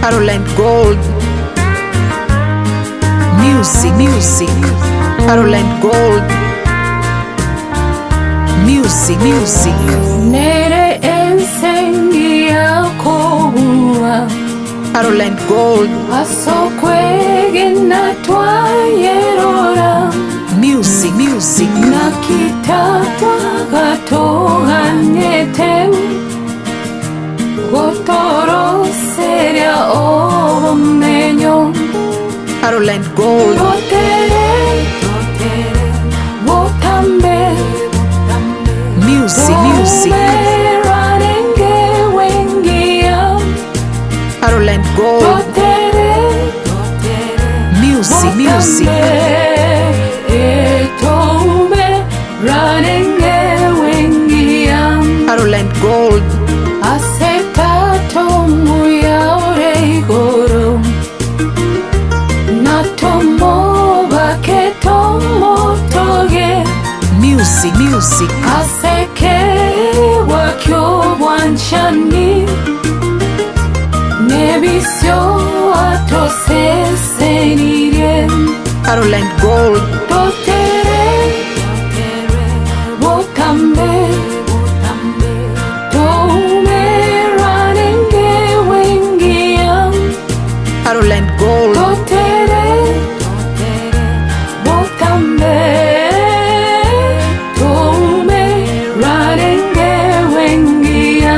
Caroline music. Music. Nereenseengiya kowa Caroline Gold. Asokwegena twayerora Music. Nakitata gatohanyete Gotoro seria obumenyo Caroline Gold. Totere Wotambe Music. Ranenge wengia Caroline Gold. Totere Music. Etome ranenge wengia Caroline Gold. Asetatomu ya oreigoro Natomo baketomo toge Music. Aseke wakyo wanchani Nebisyo atosesenire Caroline Gold. Totere Wotambe Toume ranenge wengia Caroline Gold. Totere Wotambe Toume ranenge wengia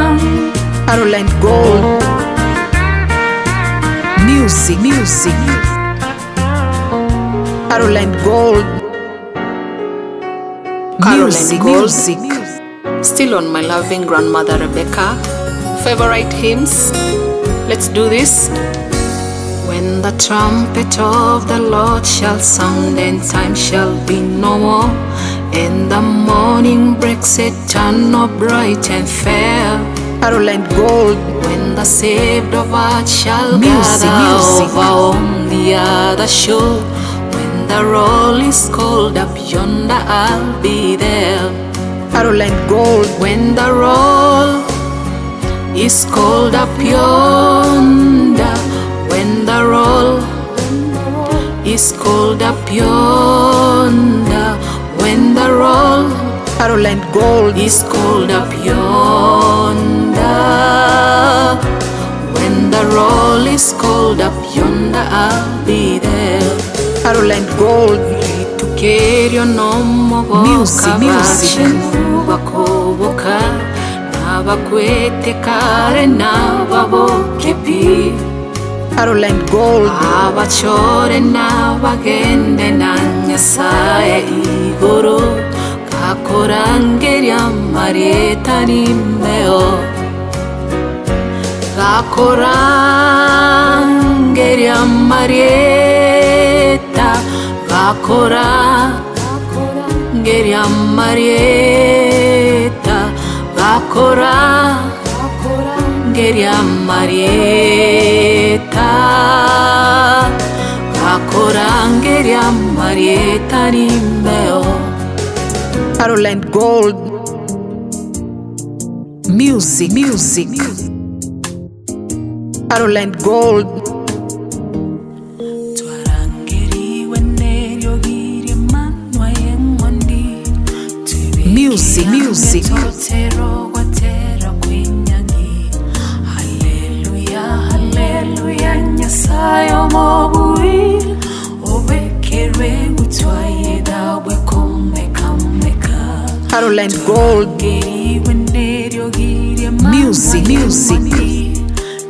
Caroline Gold. Music. Caroline Gold. Music. Still on my loving grandmother Rebecca. Favorite hymns. Let's do this. When the trumpet of the Lord shall sound, and time shall be no more, and the morning breaks eternal, bright and fair. Caroline Gold. When the saved of earth shall Music. gather over on the other shore, when the roll is called up yonder, I'll be there. Caroline Gold. When the roll is called up yonder, when the roll is called up yonder, when the roll Caroline Gold. is called up yonder, when the roll is called up yonder, I'll be there. Caroline Gold. To carry on Music. bakoboka nabakwete kare nababokepi Caroline Gold. abachore nabagende na Nyasaye igoro gakorangeria marieta nimbeo gakorangeria marieta gakorangeria marieta gakorangeria marieta gakorangeria marieta nimbeo. Caroline Gold. Music. Caroline Gold. Music. Hallelujah, Nyasaye omobui obekerwe gutwaye dawe komeka Caroline Gold. Music.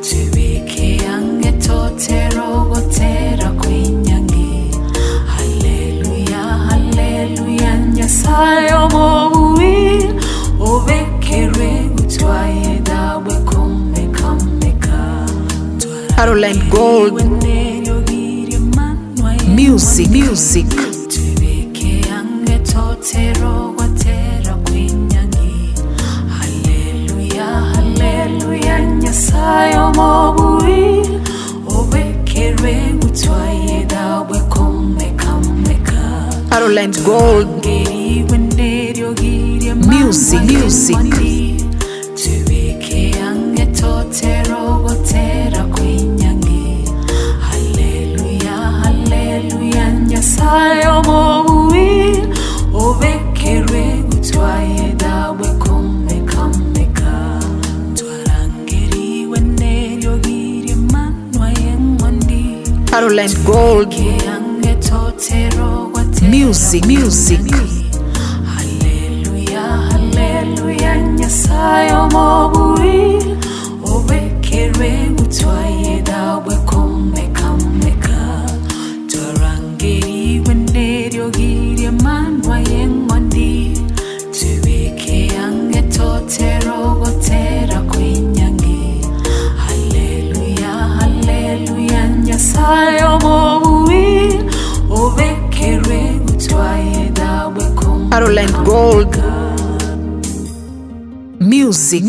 Tubike yange totero gotera kwinyangi. Hallelujah, Nyasaye omobui obekerwe gutwaye dawe komeka Caroline Gold. Music. Tubike yange totero gotera kwinyangi. Hallelujah, Nyasaye omobui obekerwe gutwaye dawe komeka Caroline Gold. Music. Tubike yange totero gotera kwinyangi. Caroline Gold Music. Hallelujah, hallelujah, Nyasaye omobui obekere gutwaye dawe komeka torangeri wenderio girie manwa yengwandi tubeke yange totero gotera kwenyange. Hallelujah, hallelujah, Nyasaye omobui obekere gutwaye dawe komeka. Caroline Gold Music.